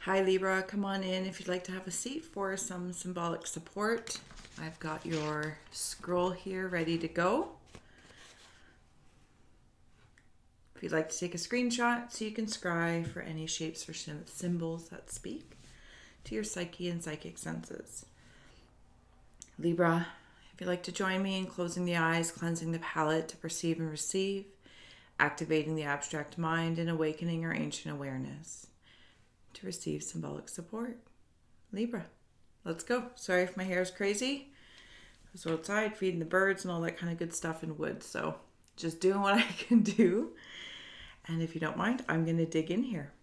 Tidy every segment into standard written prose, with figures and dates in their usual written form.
Hi Libra, come on in if you'd like to have a seat for some symbolic support. I've got your scroll here ready to go. If you'd like to take a screenshot so you can scry for any shapes or symbols that speak to your psyche and psychic senses. Libra, if you'd like to join me in closing the eyes, cleansing the palate to perceive and receive, activating the abstract mind and awakening our ancient awareness to receive symbolic support. Libra, let's go. Sorry if my hair is crazy. I was outside feeding the birds and all that kind of good stuff in woods, so just doing what I can do. And if you don't mind, I'm going to dig in here.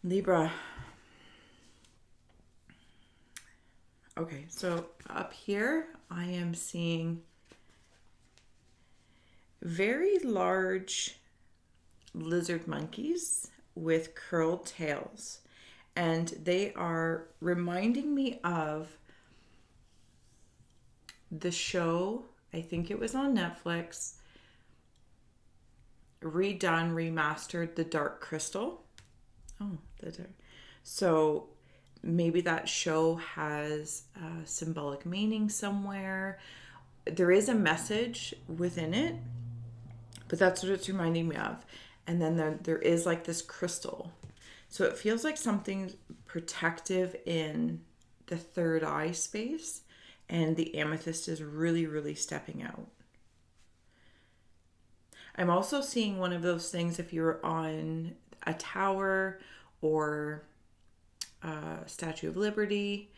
Libra. Okay, so up here I am seeing very large lizard monkeys with curled tails, and they are reminding me of the show, I think it was on Netflix, redone, remastered, The Dark Crystal. So maybe that show has a symbolic meaning somewhere. There is a message within it, but that's what it's reminding me of. And then there is like this crystal. So it feels like something protective in the third eye space. And the amethyst is really, really stepping out. I'm also seeing one of those things if you're on a tower or a Statue of Liberty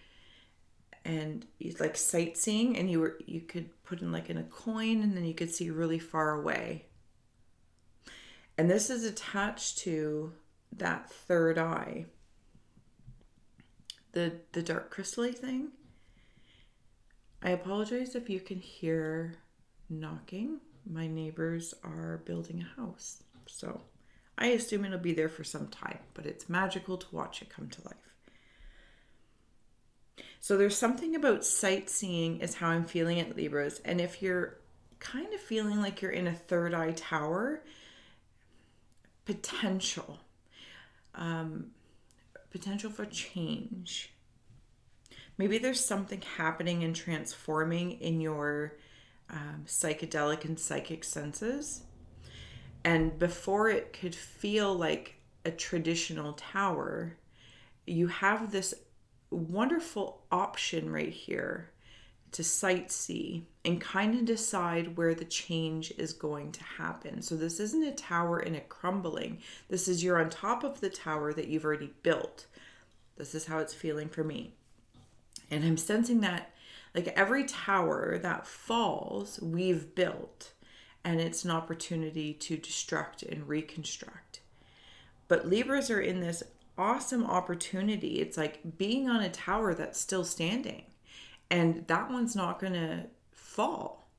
and it's like sightseeing, and you could put in a coin and then you could see really far away. And this is attached to that third eye. The dark crystal thing. I apologize if you can hear knocking. My neighbors are building a house. So I assume it'll be there for some time, but it's magical to watch it come to life. So there's something about sightseeing is how I'm feeling it, Libras. And if you're kind of feeling like you're in a third eye tower, potential for change. Maybe there's something happening and transforming in your psychedelic and psychic senses. And before it could feel like a traditional tower, you have this wonderful option right here to sightsee and kind of decide where the change is going to happen. So this isn't a tower in a crumbling. This is you're on top of the tower that you've already built. This is how it's feeling for me. And I'm sensing that like every tower that falls, we've built, and it's an opportunity to destruct and reconstruct. But Libras are in this awesome opportunity. It's like being on a tower that's still standing. And that one's not going to fall.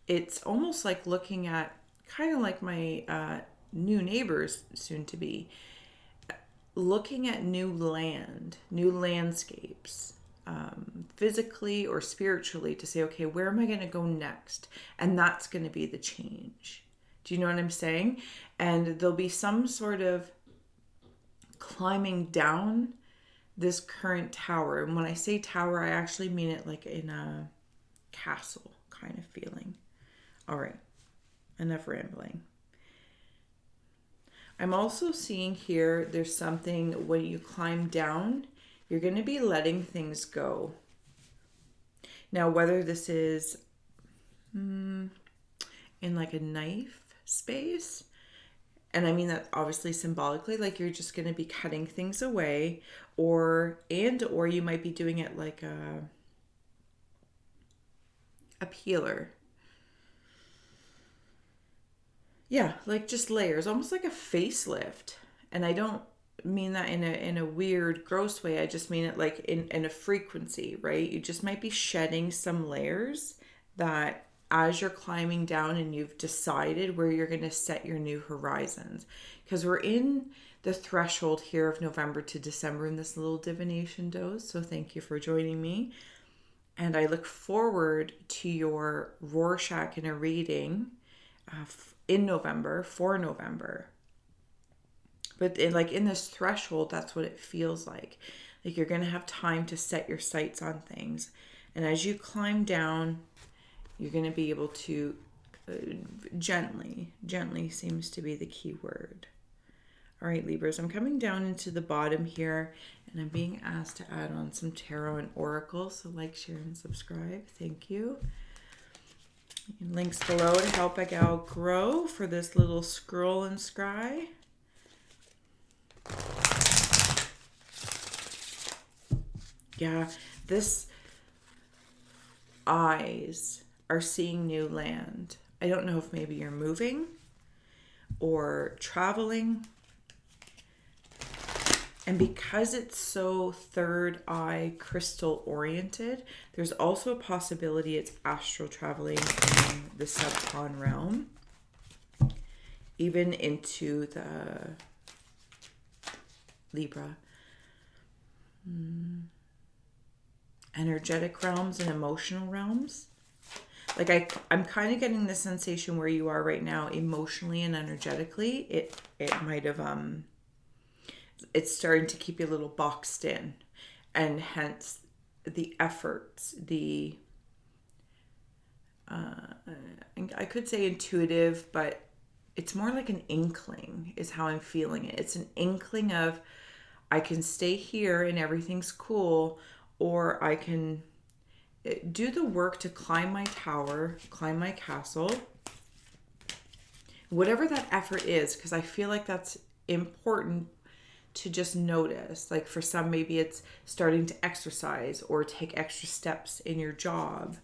It's almost like looking at, kind of like my new neighbors, soon to be, looking at new land, new landscapes, physically or spiritually, to say, okay, where am I going to go next? And that's going to be the change. Do you know what I'm saying? And there'll be some sort of climbing down this current tower. And when I say tower, I actually mean it like in a castle kind of feeling. All right, enough rambling. I'm also seeing here there's something when you climb down, you're going to be letting things go. Now, whether this is in like a knife space, and I mean that obviously symbolically, like you're just going to be cutting things away, or you might be doing it like a peeler. Yeah, like just layers, almost like a facelift. And I don't mean that in a weird, gross way. I just mean it like in a frequency, right? You just might be shedding some layers that as you're climbing down and you've decided where you're going to set your new horizons. Because we're in the threshold here of November to December in this little divination dose. So thank you for joining me. And I look forward to your Rorschach in a reading in November, for November. But in this threshold, that's what it feels like. Like you're going to have time to set your sights on things. And as you climb down, you're going to be able to gently seems to be the key word. All right, Libras, I'm coming down into the bottom here, and I'm being asked to add on some tarot and oracle. So like, share, and subscribe. Thank you. And links below to help a gal grow for this little scroll and scry. Yeah, this eyes are seeing new land. I don't know if maybe you're moving or traveling. And because it's so third eye crystal oriented, there's also a possibility it's astral traveling in the subcon realm, even into the Libra. Energetic realms and emotional realms. Like I'm kind of getting the sensation where you are right now, emotionally and energetically, it might have it's starting to keep you a little boxed in, and hence the efforts, the I could say intuitive, but it's more like an inkling is how I'm feeling it. It's an inkling of I can stay here and everything's cool, or I can do the work to climb my tower, climb my castle, whatever that effort is, because I feel like that's important to just notice. Like for some, maybe it's starting to exercise or take extra steps in your job,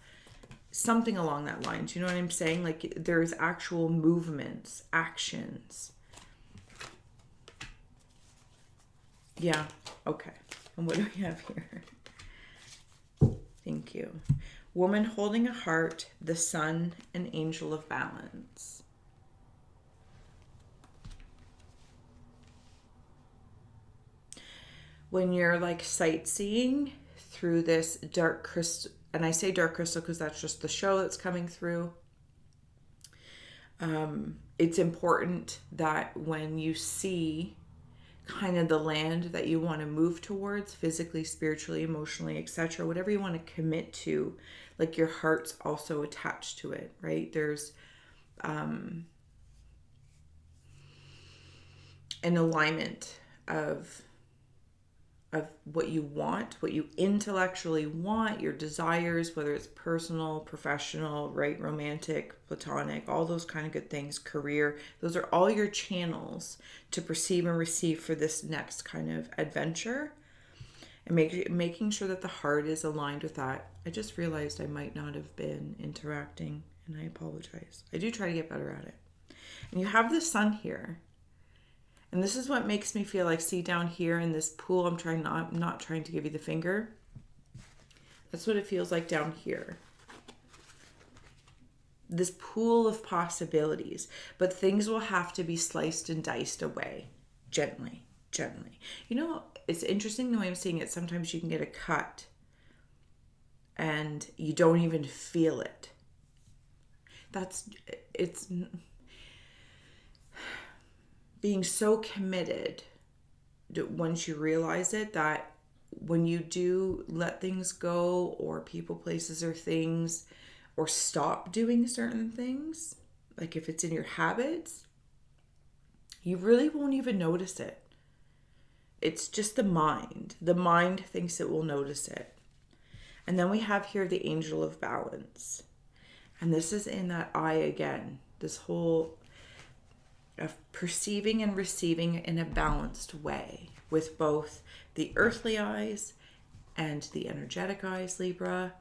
something along that line. Do you know what I'm saying? Like there's actual movements, actions. Yeah. Okay. And what do we have here? Thank you. Woman holding a heart, the sun, an angel of balance. When you're like sightseeing through this dark crystal, and I say dark crystal because that's just the show that's coming through. It's important that when you see kind of the land that you want to move towards, physically, spiritually, emotionally, etc., whatever you want to commit to, like your heart's also attached to it, right? There's an alignment of what you want, what you intellectually want, your desires, whether it's personal, professional, right, romantic, platonic, all those kind of good things, career. Those are all your channels to perceive and receive for this next kind of adventure. And making sure that the heart is aligned with that. I just realized I might not have been interacting, and I apologize. I do try to get better at it. And you have the sun here. And this is what makes me feel like, see down here in this pool, I'm not trying to give you the finger. That's what it feels like down here. This pool of possibilities, but things will have to be sliced and diced away gently. You know, it's interesting the way I'm seeing it. Sometimes you can get a cut and you don't even feel it. It's being so committed once you realize it, that when you do let things go, or people, places, or things, or stop doing certain things, like if it's in your habits, you really won't even notice it. It's just the mind. The mind thinks it will notice it. And then we have here the angel of balance. And this is in that eye again. This whole of perceiving and receiving in a balanced way with both the earthly eyes and the energetic eyes, Libra.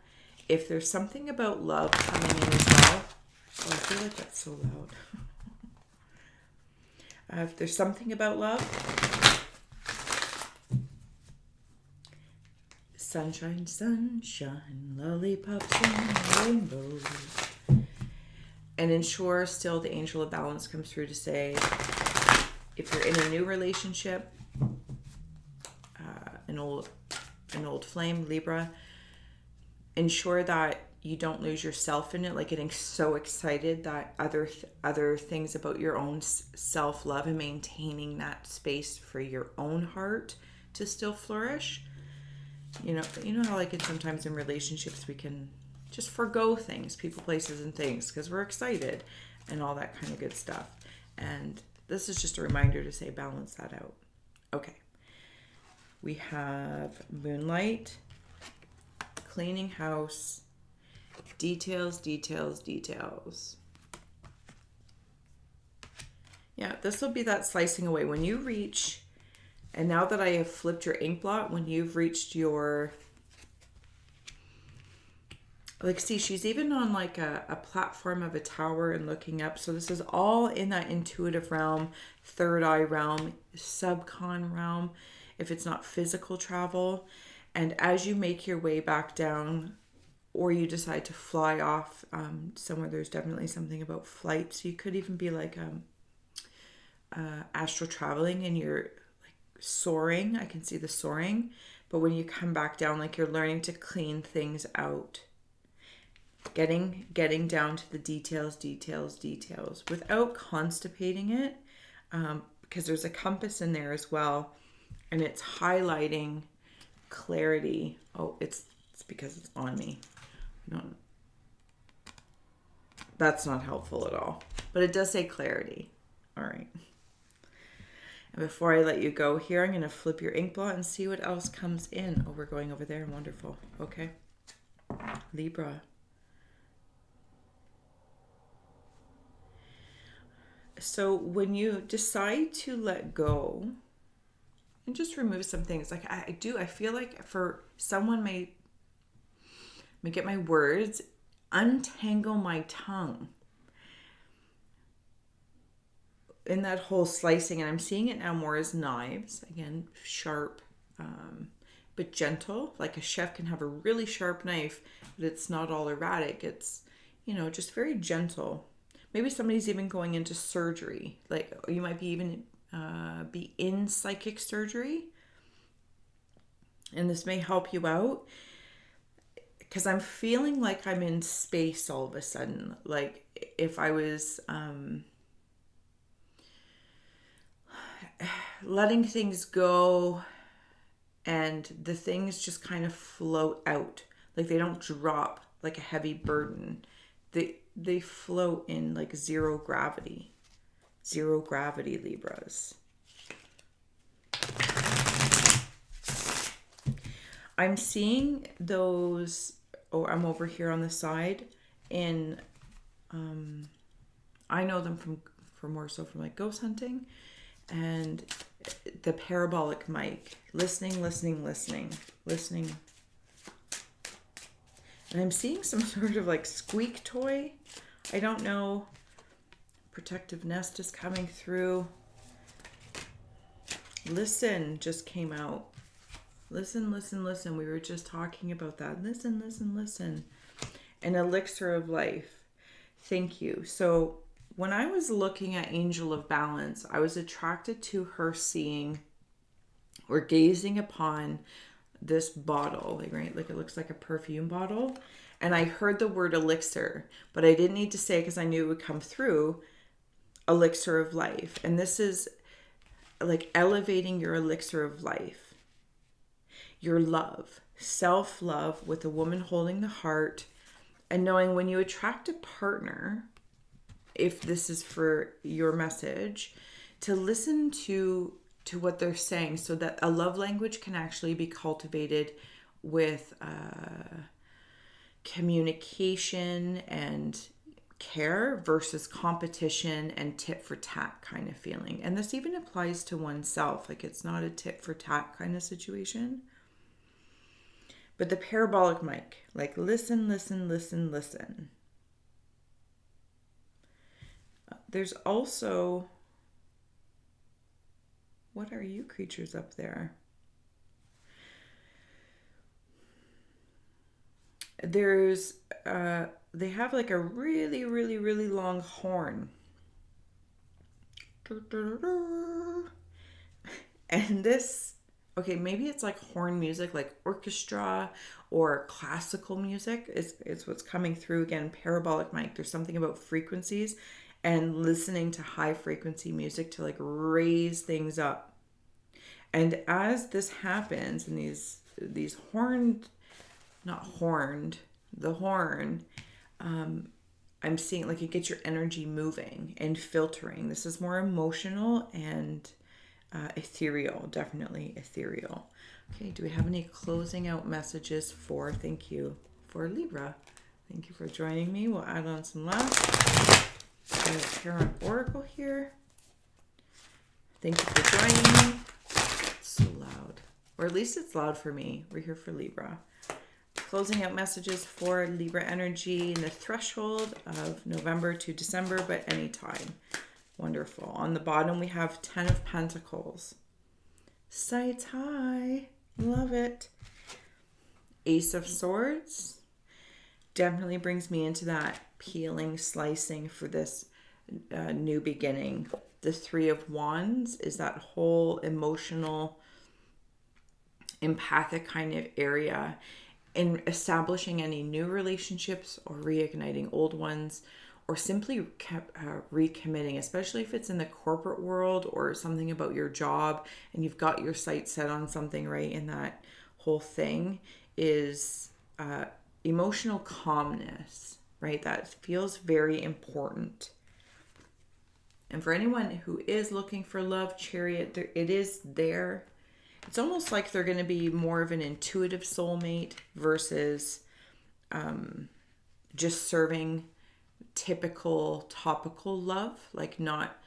If there's something about love coming in as well, oh, I feel like that's so loud. If there's something about love, sunshine, sunshine, lollipops and rainbows. And ensure still the angel of balance comes through to say, if you're in a new relationship, an old flame, Libra, ensure that you don't lose yourself in it, like getting so excited that other things about your own self-love and maintaining that space for your own heart to still flourish. You know how like sometimes in relationships we can just forgo things, people, places, and things because we're excited and all that kind of good stuff. And this is just a reminder to say balance that out. Okay. We have moonlight, cleaning house, details, details, details. Yeah, this will be that slicing away. When you reach, and now that I have flipped your ink blot, when you've reached your, like, see, she's even on like a platform of a tower and looking up. So this is all in that intuitive realm, third eye realm, subcon realm, if it's not physical travel. And as you make your way back down, or you decide to fly off somewhere, there's definitely something about flight. So you could even be like astral traveling and you're like soaring. I can see the soaring. But when you come back down, like you're learning to clean things out. Getting down to the details without constipating it, because there's a compass in there as well, and it's highlighting clarity. Oh, it's because it's on me. No, that's not helpful at all, but it does say clarity. All right. And before I let you go here, I'm going to flip your ink blot and see what else comes in. Oh, we're going over there. Wonderful. Okay. Libra. So when you decide to let go and just remove some things, like I feel like for someone may get my words, untangle my tongue in that whole slicing. And I'm seeing it now more as knives, again, sharp, but gentle. Like a chef can have a really sharp knife, but it's not all erratic. It's, just very gentle. Maybe somebody's even going into surgery. Like you might be even be in psychic surgery. And this may help you out. Because I'm feeling like I'm in space all of a sudden. Like if I was letting things go and the things just kind of float out. Like they don't drop like a heavy burden. They float in like zero gravity. Zero gravity, Libras. I'm seeing those, I'm over here on the side in, I know them from more so from like ghost hunting and the parabolic mic, listening. And I'm seeing some sort of like squeak toy. I don't know. Protective nest is coming through. Listen just came out. Listen. We were just talking about that. Listen. An elixir of life. Thank you. So when I was looking at Angel of Balance, I was attracted to her seeing or gazing upon this bottle, right? Like it looks like a perfume bottle. And I heard the word elixir, but I didn't need to say because I knew it would come through, elixir of life. And this is like elevating your elixir of life. Your love, self-love with a woman holding the heart, and knowing when you attract a partner, if this is for your message, to listen to what they're saying so that a love language can actually be cultivated with communication and care versus competition and tit for tat kind of feeling. And this even applies to oneself. Like it's not a tit for tat kind of situation. But the parabolic mic, like listen. There's also, what are you creatures up there? There's, they have like a really, really, really long horn. And this, Okay, maybe it's like horn music, like orchestra or classical music is what's coming through. Again, parabolic mic. There's something about frequencies and listening to high frequency music to like raise things up. And as this happens, and these horned, not horned, the horn, I'm seeing like it gets your energy moving and filtering. This is more emotional and ethereal, definitely ethereal. Okay, do we have any closing out messages for, thank you, for Libra? Thank you for joining me. We'll add on some love. Parent Oracle here. Thank you for joining me. It's so loud. Or at least it's loud for me. We're here for Libra. Closing out messages for Libra energy in the threshold of November to December, but anytime. Wonderful. On the bottom, we have 10 of Pentacles. Sights high. Love it. Ace of Swords. Definitely brings me into that peeling, slicing for this new beginning. The Three of Wands is that whole emotional, empathic kind of area in establishing any new relationships or reigniting old ones, or simply recommitting, especially if it's in the corporate world or something about your job and you've got your sights set on something, right? And that whole thing is emotional calmness, right? That feels very important. And for anyone who is looking for love, Chariot, it is there. It's almost like they're going to be more of an intuitive soulmate versus just serving typical topical love, like not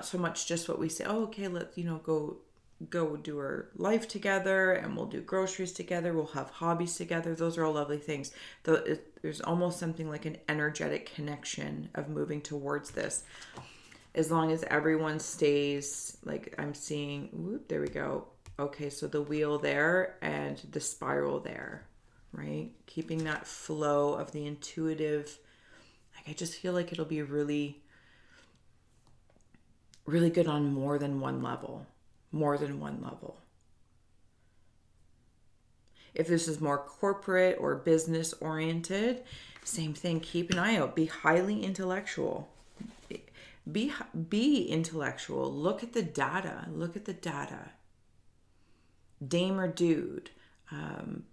so much just what we say, oh okay, let's go do our life together and we'll do groceries together, we'll have hobbies together. Those are all lovely things. There's almost something like an energetic connection of moving towards this, as long as everyone stays, like I'm seeing, whoop, there we go. Okay, so the wheel there and the spiral there, right? Keeping that flow of the intuitive. I just feel like it'll be really, really good on more than one level. More than one level. If this is more corporate or business oriented, same thing. Keep an eye out. Be highly intellectual. Be intellectual. Look at the data. Look at the data. Dame or dude.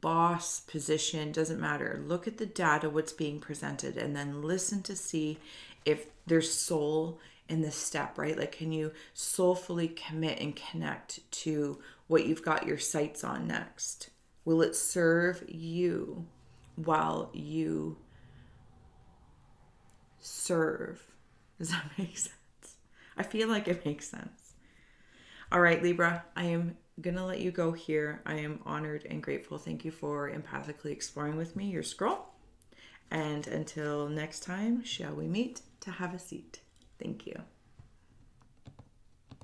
Boss, position, doesn't matter. Look at the data, what's being presented, and then listen to see if there's soul in this step, right? Like, can you soulfully commit and connect to what you've got your sights on next? Will it serve you while you serve? Does that make sense? I feel like it makes sense. All right, Libra, I am going to let you go here. I am honored and grateful. Thank you for empathically exploring with me your scroll. And until next time, shall we meet to have a seat? Thank you.